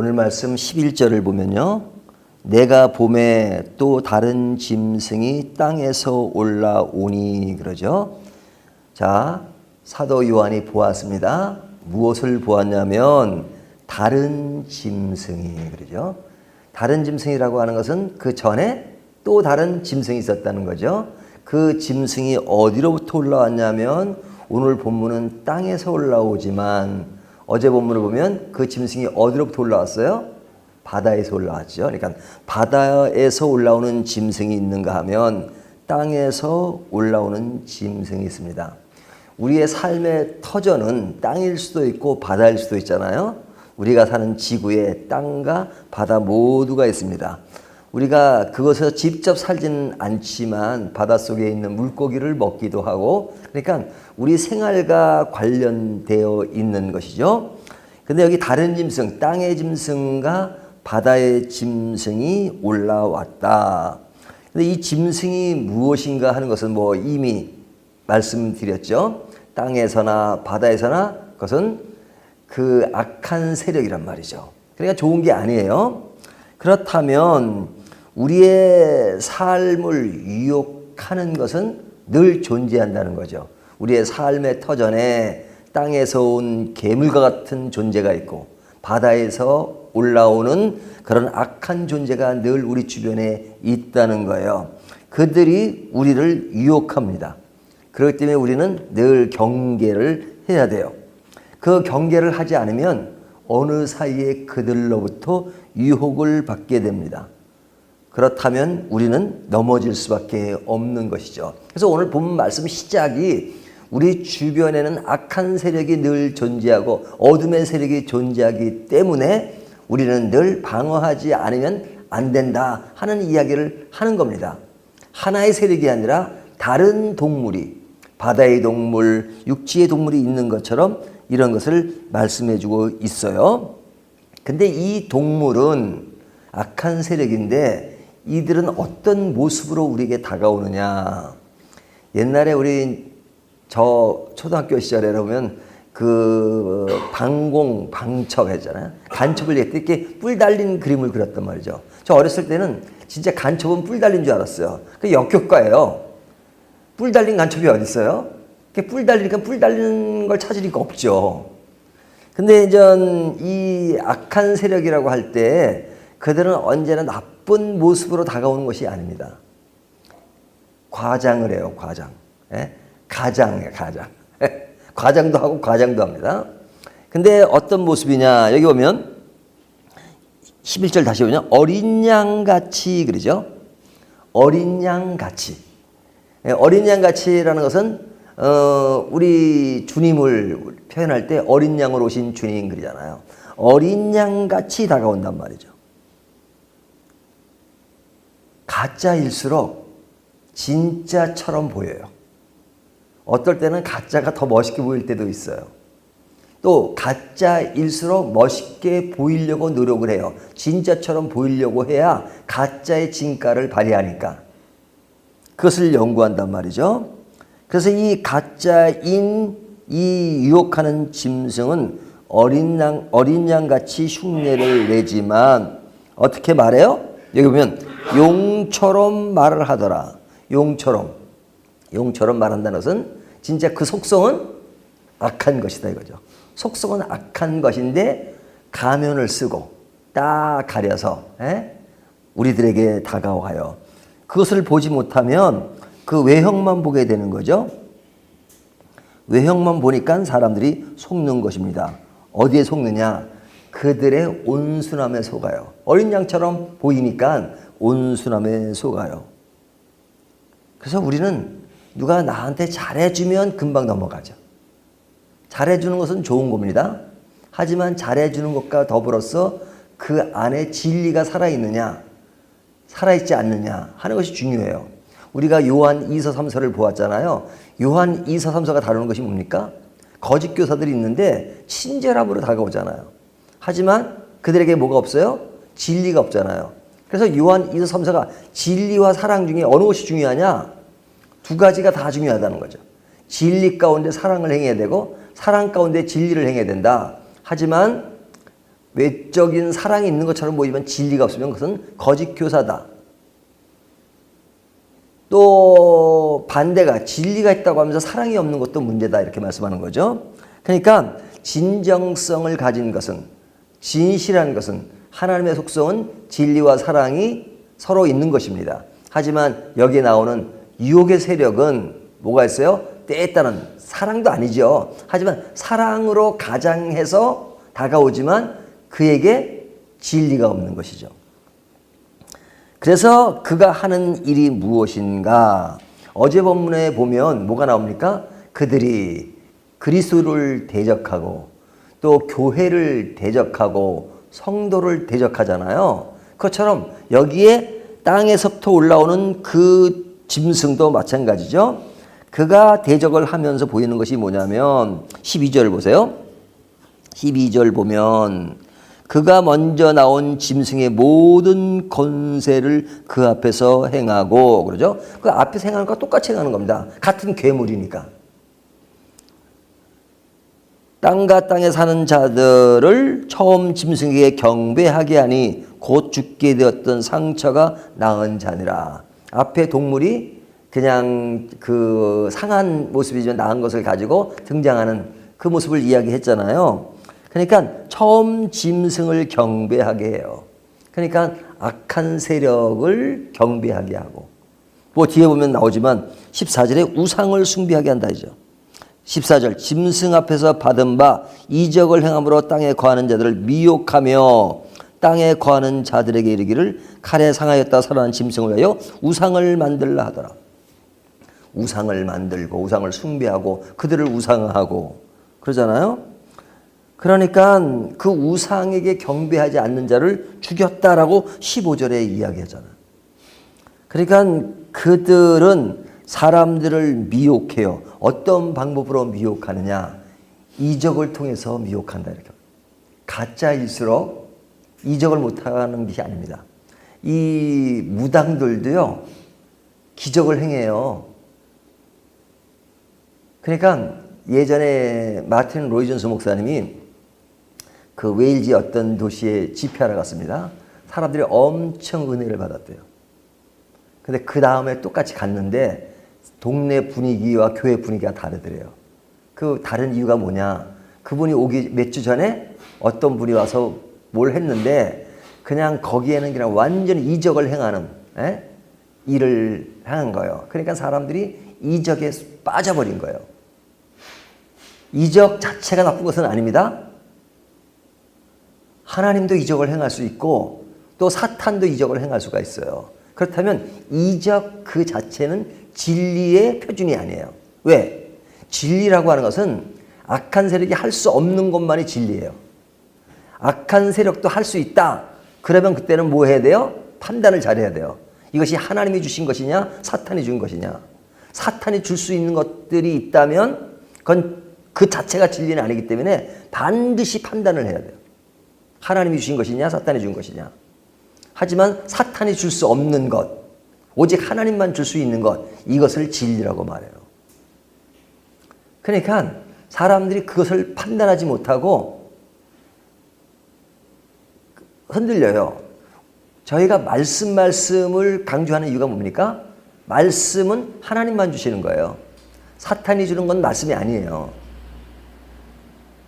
오늘 말씀 11절을 보면요. 내가 봄에 또 다른 짐승이 땅에서 올라오니 그러죠. 자, 사도 요한이 보았습니다. 무엇을 보았냐면 다른 짐승이 그러죠. 다른 짐승이라고 하는 것은 그 전에 또 다른 짐승이 있었다는 거죠. 그 짐승이 어디로부터 올라왔냐면 오늘 본문은 땅에서 올라오지만 어제 본문을 보면 그 짐승이 어디로부터 올라왔어요? 바다에서 올라왔죠. 그러니까 바다에서 올라오는 짐승이 있는가 하면 땅에서 올라오는 짐승이 있습니다. 우리의 삶의 터전은 땅일 수도 있고 바다일 수도 있잖아요. 우리가 사는 지구에 땅과 바다 모두가 있습니다. 우리가 그것에서 직접 살지는 않지만 바닷속에 있는 물고기를 먹기도 하고, 그러니까 우리 생활과 관련되어 있는 것이죠. 근데 여기 다른 짐승, 땅의 짐승과 바다의 짐승이 올라왔다. 근데 이 짐승이 무엇인가 하는 것은 뭐 이미 말씀드렸죠. 땅에서나 바다에서나 그것은 그 악한 세력이란 말이죠. 그러니까 좋은 게 아니에요. 그렇다면 우리의 삶을 유혹하는 것은 늘 존재한다는 거죠. 우리의 삶의 터전에 땅에서 온 괴물과 같은 존재가 있고 바다에서 올라오는 그런 악한 존재가 늘 우리 주변에 있다는 거예요. 그들이 우리를 유혹합니다. 그렇기 때문에 우리는 늘 경계를 해야 돼요. 그 경계를 하지 않으면 어느 사이에 그들로부터 유혹을 받게 됩니다. 그렇다면 우리는 넘어질 수밖에 없는 것이죠. 그래서 오늘 본 말씀 시작이 우리 주변에는 악한 세력이 늘 존재하고 어둠의 세력이 존재하기 때문에 우리는 늘 방어하지 않으면 안 된다 하는 이야기를 하는 겁니다. 하나의 세력이 아니라 다른 동물이, 바다의 동물, 육지의 동물이 있는 것처럼 이런 것을 말씀해주고 있어요. 근데 이 동물은 악한 세력인데 이들은 어떤 모습으로 우리에게 다가오느냐. 옛날에 우리 저 초등학교 시절에 보면 그 방첩 했잖아요. 간첩을 이렇게 뿔 달린 그림을 그렸단 말이죠. 저 어렸을 때는 진짜 간첩은 뿔 달린 줄 알았어요. 그 역효과예요. 뿔 달린 간첩이 어디 있어요? 뿔 달리니까 뿔 달리는 걸 찾으니까 없죠. 근데 이제 이 악한 세력이라고 할 때 그들은 언제나 나쁜 모습으로 다가오는 것이 아닙니다. 과장을 해요, 과장. 예? 가장이에요, 가장. 과장도 하고 과장도 합니다. 근데 어떤 모습이냐, 여기 보면 11절 다시 보면 어린 양같이 그러죠. 어린 양같이. 어린 양같이라는 것은 우리 주님을 표현할 때 어린 양으로 오신 주님 그러잖아요. 어린 양같이 다가온단 말이죠. 가짜일수록 진짜처럼 보여요. 어떨 때는 가짜가 더 멋있게 보일 때도 있어요. 또 가짜일수록 멋있게 보이려고 노력을 해요. 진짜처럼 보이려고 해야 가짜의 진가를 발휘하니까. 그것을 연구한단 말이죠. 그래서 이 가짜인 이 유혹하는 짐승은 어린 양같이 흉내를 내지만 어떻게 말해요? 여기 보면 용처럼 말을 하더라. 용처럼 말한다는 것은 진짜 그 속성은 악한 것이다 이거죠. 속성은 악한 것인데 가면을 쓰고 딱 가려서 우리들에게 다가와요. 그것을 보지 못하면 그 외형만 보게 되는 거죠. 외형만 보니까 사람들이 속는 것입니다. 어디에 속느냐? 그들의 온순함에 속아요. 어린 양처럼 보이니까 온순함에 속아요. 그래서 우리는 누가 나한테 잘해주면 금방 넘어가죠. 잘해주는 것은 좋은 겁니다. 하지만 잘해주는 것과 더불어서 그 안에 진리가 살아있느냐, 살아있지 않느냐 하는 것이 중요해요. 우리가 요한 2서 3서를 보았잖아요. 요한 2서 3서가 다루는 것이 뭡니까? 거짓 교사들이 있는데 친절함으로 다가오잖아요. 하지만 그들에게 뭐가 없어요? 진리가 없잖아요. 그래서 요한 2서 3서가 진리와 사랑 중에 어느 것이 중요하냐? 두 가지가 다 중요하다는 거죠. 진리 가운데 사랑을 행해야 되고 사랑 가운데 진리를 행해야 된다. 하지만 외적인 사랑이 있는 것처럼 보이지만 진리가 없으면 그것은 거짓 교사다. 또 반대가 진리가 있다고 하면서 사랑이 없는 것도 문제다 이렇게 말씀하는 거죠. 그러니까 진정성을 가진 것은, 진실한 것은, 하나님의 속성은 진리와 사랑이 서로 있는 것입니다. 하지만 여기에 나오는 유혹의 세력은 뭐가 있어요? 때에 따른 사랑도 아니죠. 하지만 사랑으로 가장해서 다가오지만 그에게 진리가 없는 것이죠. 그래서 그가 하는 일이 무엇인가? 어제 본문에 보면 뭐가 나옵니까? 그들이 그리스도를 대적하고 또 교회를 대적하고 성도를 대적하잖아요. 그것처럼 여기에 땅에서부터 올라오는 그 짐승도 마찬가지죠. 그가 대적을 하면서 보이는 것이 뭐냐면 12절 보세요. 12절 보면 그가 먼저 나온 짐승의 모든 권세를 그 앞에서 행하고 그러죠. 그 앞에서 행하는 것과 똑같이 행하는 겁니다. 같은 괴물이니까. 땅과 땅에 사는 자들을 처음 짐승에게 경배하게 하니 곧 죽게 되었던 상처가 나은 자니라. 앞에 동물이 그냥 그 상한 모습이지만 나은 것을 가지고 등장하는 그 모습을 이야기했잖아요. 그러니까 처음 짐승을 경배하게 해요. 그러니까 악한 세력을 경배하게 하고 뭐 뒤에 보면 나오지만 14절에 우상을 숭배하게 한다 이죠. 14절 짐승 앞에서 받은 바 이적을 행함으로 땅에 거하는 자들을 미혹하며 땅에 거하는 자들에게 이르기를 칼에 상하였다 살아난 짐승을 위하여 우상을 만들라 하더라. 우상을 만들고 우상을 숭배하고 그들을 우상화하고 그러잖아요. 그러니까 그 우상에게 경배하지 않는 자를 죽였다라고 15절에 이야기하잖아요. 그러니까 그들은 사람들을 미혹해요. 어떤 방법으로 미혹하느냐? 이적을 통해서 미혹한다 이렇게. 가짜일수록 이적을 못하는 것이 아닙니다. 이 무당들도요 기적을 행해요. 그러니까 예전에 마틴 로이존스 목사님이 그 웨일즈 어떤 도시에 집회하러 갔습니다. 사람들이 엄청 은혜를 받았대요. 근데 그 다음에 똑같이 갔는데 동네 분위기와 교회 분위기가 다르더래요. 그 다른 이유가 뭐냐? 그분이 오기 몇 주 전에 어떤 분이 와서 뭘 했는데 그냥 거기에는 그냥 완전히 이적을 행하는 일을 하는 거예요. 그러니까 사람들이 이적에 빠져버린 거예요. 이적 자체가 나쁜 것은 아닙니다. 하나님도 이적을 행할 수 있고 또 사탄도 이적을 행할 수가 있어요. 그렇다면 이적 그 자체는 진리의 표준이 아니에요. 왜? 진리라고 하는 것은 악한 세력이 할 수 없는 것만이 진리예요. 악한 세력도 할 수 있다. 그러면 그때는 뭐 해야 돼요? 판단을 잘해야 돼요. 이것이 하나님이 주신 것이냐 사탄이 준 것이냐. 사탄이 줄 수 있는 것들이 있다면 그건 그 자체가 진리는 아니기 때문에 반드시 판단을 해야 돼요. 하나님이 주신 것이냐 사탄이 준 것이냐. 하지만 사탄이 줄 수 없는 것, 오직 하나님만 줄 수 있는 것, 이것을 진리라고 말해요. 그러니까 사람들이 그것을 판단하지 못하고 흔들려요. 저희가 말씀을 강조하는 이유가 뭡니까? 말씀은 하나님만 주시는 거예요. 사탄이 주는 건 말씀이 아니에요.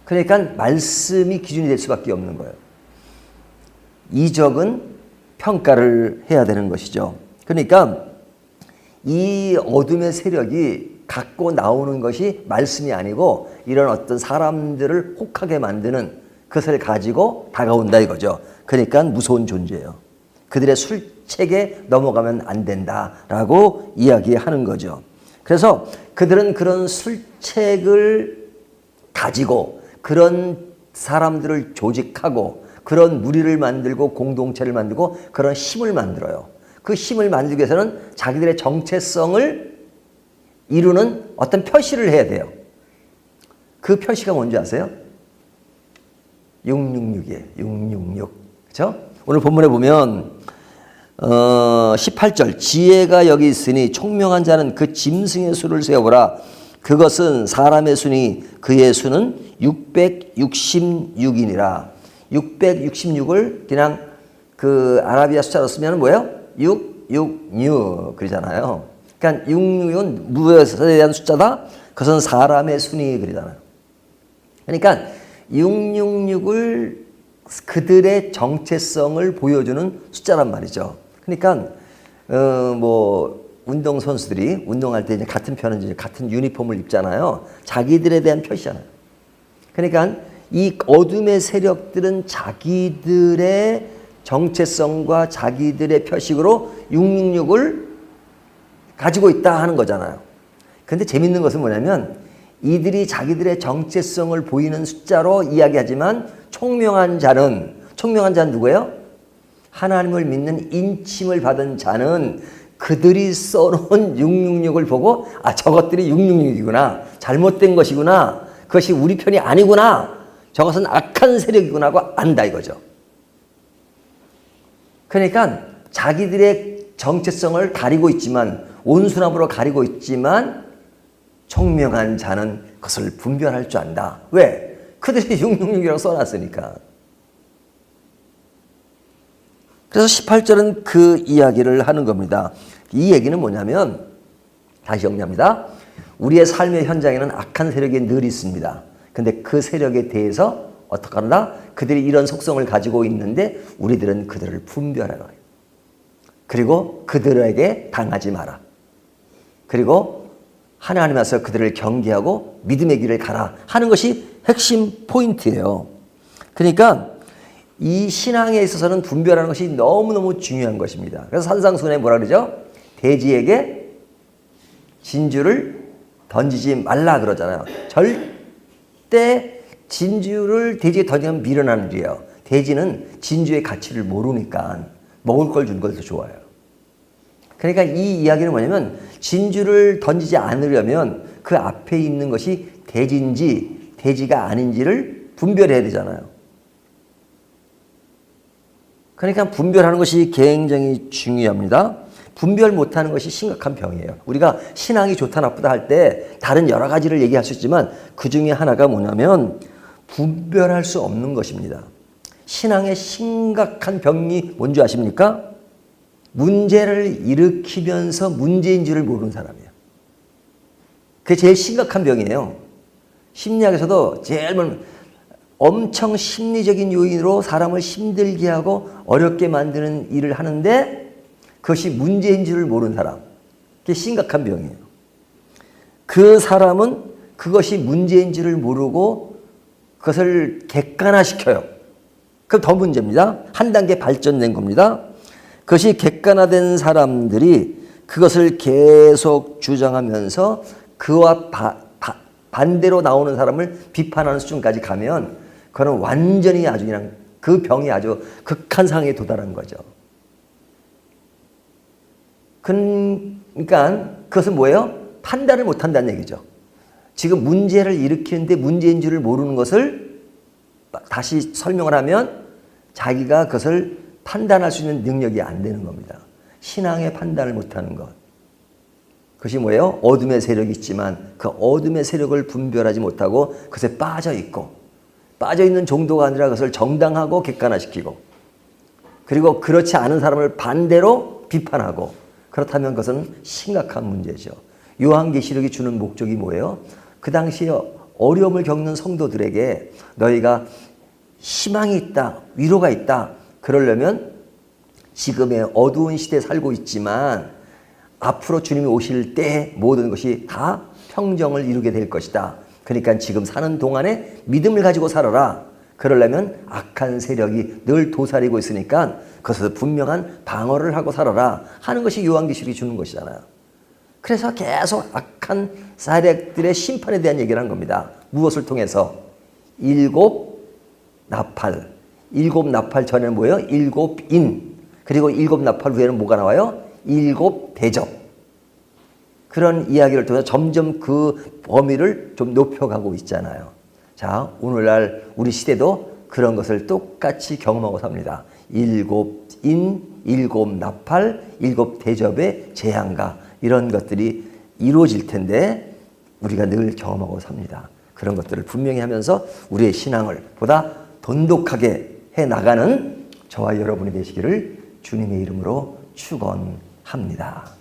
그러니까 말씀이 기준이 될 수밖에 없는 거예요. 이적은 평가를 해야 되는 것이죠. 그러니까 이 어둠의 세력이 갖고 나오는 것이 말씀이 아니고 이런 어떤 사람들을 혹하게 만드는 그것을 가지고 다가온다 이거죠. 그러니까 무서운 존재예요. 그들의 술책에 넘어가면 안 된다라고 이야기하는 거죠. 그래서 그들은 그런 술책을 가지고 그런 사람들을 조직하고 그런 무리를 만들고 공동체를 만들고 그런 힘을 만들어요. 그 힘을 만들기 위해서는 자기들의 정체성을 이루는 어떤 표시를 해야 돼요. 그 표시가 뭔지 아세요? 666이에요. 666. 그렇죠? 오늘 본문에 보면 18절 지혜가 여기 있으니 총명한 자는 그 짐승의 수를 세어보라. 그것은 사람의 수니 그의 수는 666이니라. 666을 그냥 그 아라비아 숫자로 쓰면 뭐예요? 666 그러잖아요. 그러니까 666은 무엇에 대한 숫자다? 그것은 사람의 순위 그러잖아요. 그러니까 666을 그들의 정체성을 보여주는 숫자란 말이죠. 그러니까 뭐 운동 선수들이 운동할 때 이제 같은 편은 이제 같은 유니폼을 입잖아요. 자기들에 대한 표시잖아요. 그러니까 이 어둠의 세력들은 자기들의 정체성과 자기들의 표식으로 666을 가지고 있다 하는 거잖아요. 근데 재밌는 것은 뭐냐면 이들이 자기들의 정체성을 보이는 숫자로 이야기하지만 총명한 자는 누구예요? 하나님을 믿는 인침을 받은 자는 그들이 써놓은 666을 보고 아 저것들이 666이구나. 잘못된 것이구나. 그것이 우리 편이 아니구나. 저것은 악한 세력이구나 하고 안다 이거죠. 그러니까 자기들의 정체성을 가리고 있지만 온순함으로 가리고 있지만 총명한 자는 그것을 분별할 줄 안다. 왜? 그들이 666이라고 써놨으니까. 그래서 18절은 그 이야기를 하는 겁니다. 이 얘기는 뭐냐면 다시 정리합니다. 우리의 삶의 현장에는 악한 세력이 늘 있습니다. 근데 그 세력에 대해서 어떻게 한다? 그들이 이런 속성을 가지고 있는데 우리들은 그들을 분별하라. 그리고 그들에게 당하지 마라. 그리고 하나님 앞에서 그들을 경계하고 믿음의 길을 가라 하는 것이 핵심 포인트예요. 그러니까 이 신앙에 있어서는 분별하는 것이 너무너무 중요한 것입니다. 그래서 산상수훈에 뭐라 그러죠? 돼지에게 진주를 던지지 말라 그러잖아요. 절대 진주를 돼지에 던지면 밀어나는 일이에요. 돼지는 진주의 가치를 모르니까 먹을 걸 준 걸 더 좋아해요. 그러니까 이 이야기는 뭐냐면 진주를 던지지 않으려면 그 앞에 있는 것이 돼지인지 돼지가 아닌지를 분별해야 되잖아요. 그러니까 분별하는 것이 굉장히 중요합니다. 분별 못하는 것이 심각한 병이에요. 우리가 신앙이 좋다 나쁘다 할 때 다른 여러 가지를 얘기할 수 있지만 그 중에 하나가 뭐냐면 분별할 수 없는 것입니다. 신앙의 심각한 병이 뭔지 아십니까? 문제를 일으키면서 문제인 줄을 모르는 사람이에요. 그게 제일 심각한 병이에요. 심리학에서도 제일 엄청 심리적인 요인으로 사람을 힘들게 하고 어렵게 만드는 일을 하는데 그것이 문제인 줄을 모르는 사람. 그게 심각한 병이에요. 그 사람은 그것이 문제인 줄을 모르고 그것을 객관화시켜요. 그럼 더 문제입니다. 한 단계 발전된 겁니다. 그것이 객관화된 사람들이 그것을 계속 주장하면서 그와 반대로 나오는 사람을 비판하는 수준까지 가면 그거는 완전히 아주 그냥 그 병이 아주 극한 상황에 도달한 거죠. 그러니까 그것은 뭐예요? 판단을 못한다는 얘기죠. 지금 문제를 일으키는데 문제인 줄을 모르는 것을 다시 설명을 하면 자기가 그것을 판단할 수 있는 능력이 안 되는 겁니다. 신앙의 판단을 못하는 것. 그것이 뭐예요? 어둠의 세력이 있지만 그 어둠의 세력을 분별하지 못하고 그것에 빠져있고 빠져있는 정도가 아니라 그것을 정당하고 객관화시키고 그리고 그렇지 않은 사람을 반대로 비판하고 그렇다면 그것은 심각한 문제죠. 요한계시록이 주는 목적이 뭐예요? 그 당시에 어려움을 겪는 성도들에게 너희가 희망이 있다, 위로가 있다. 그러려면 지금의 어두운 시대에 살고 있지만 앞으로 주님이 오실 때 모든 것이 다 평정을 이루게 될 것이다. 그러니까 지금 사는 동안에 믿음을 가지고 살아라. 그러려면 악한 세력이 늘 도사리고 있으니까 그것에서 분명한 방어를 하고 살아라 하는 것이 요한계시록이 주는 것이잖아요. 그래서 계속 악한 세력들의 심판에 대한 얘기를 한 겁니다. 무엇을 통해서? 일곱 나팔. 일곱 나팔 전에는 뭐예요? 일곱 인. 그리고 일곱 나팔 후에는 뭐가 나와요? 일곱 대접. 그런 이야기를 통해서 점점 그 범위를 좀 높여가고 있잖아요. 자, 오늘날 우리 시대도 그런 것을 똑같이 경험하고 삽니다. 일곱 인, 일곱 나팔, 일곱 대접의 재앙과 이런 것들이 이루어질 텐데 우리가 늘 경험하고 삽니다. 그런 것들을 분명히 하면서 우리의 신앙을 보다 돈독하게 해 나가는 저와 여러분이 되시기를 주님의 이름으로 축원합니다.